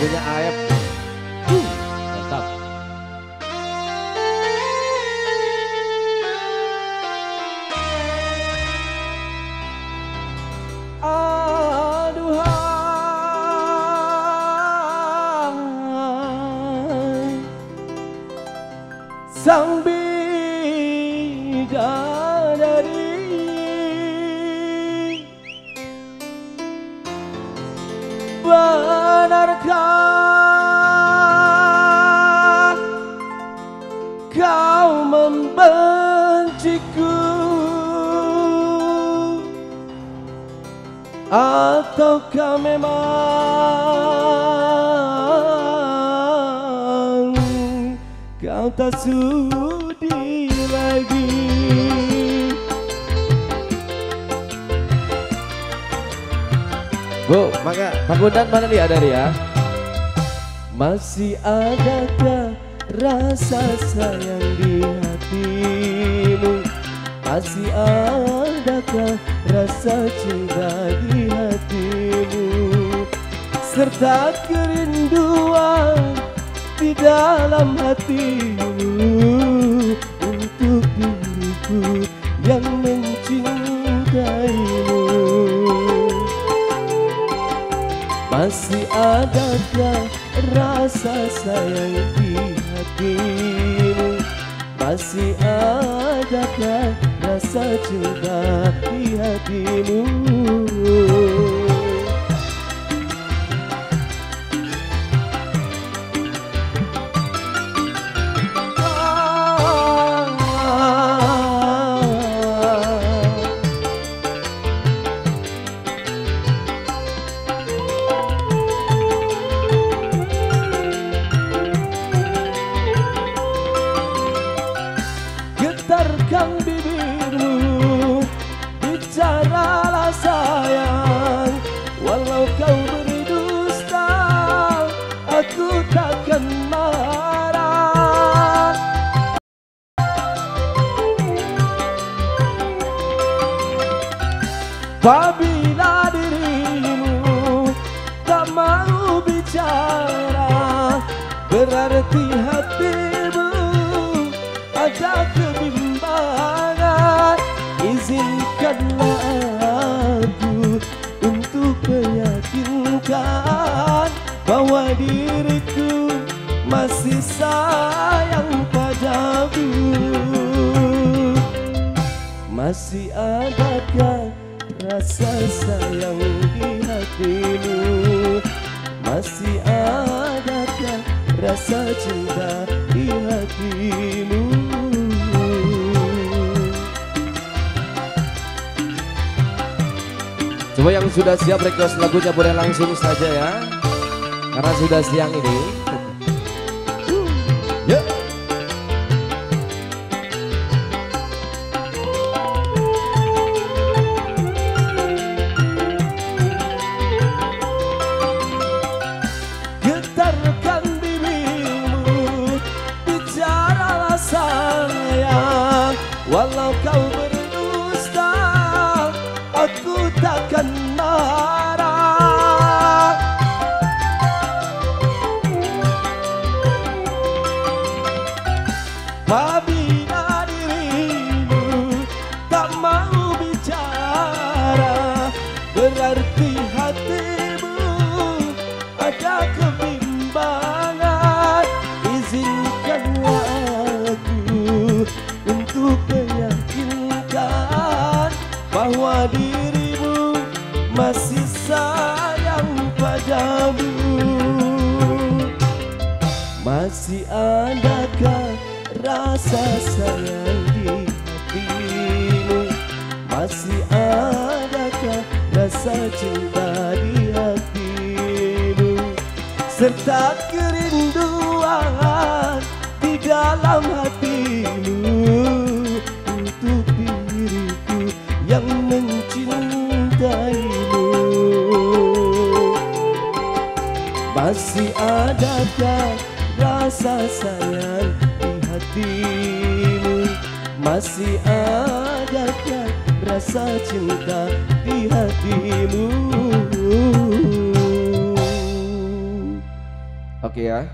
lagunya Aep. Mantap. Aduhai sang bidadari, benarkah kau membenciku, ataukah memang kau tak sudi lagi? Bu, maka Pak Gundan mana dia ada dia? Masih adakah rasa sayang di hatimu? Masih adakah rasa cinta di hatimu? Serta kerinduan di dalam hatimu untuk diriku yang mencintaimu. Masih adakah rasa sayang di hatimu? Masih adakah rasa cinta di hatimu? Getarkan bibirmu, bicaralah sayang. Walau kau berdusta, aku takkan marah. Apabila dirimu tak mau bicara, berarti hatimu ada kebimbangan. Izinkanlah aku untuk meyakinkan bahwa diriku masih sayang padamu. Masih adakah rasa sayang di hatimu? Masih adakah rasa cinta di hatimu? Coba yang sudah siap request lagunya boleh langsung saja ya, karena sudah siang ini. Ya. Getarkan bibirmu, bicaralah sayang. Walau kau berdusta, aku takkan marah. Apabila dirimu tak mau bicara, berarti hatimu ada kebimbangan. Izinkanlah aku untuk meyakinkan bahwa dirimu masih sayang padamu. Masih adakah rasa sayang di hatimu? Masih adakah rasa cinta di hatimu? Serta kerinduan di dalam hatimu untuk diriku yang mencintaimu. Masih adakah rasa sayang di hatimu? Masih adakah rasa cinta di hatimu? Oke ya.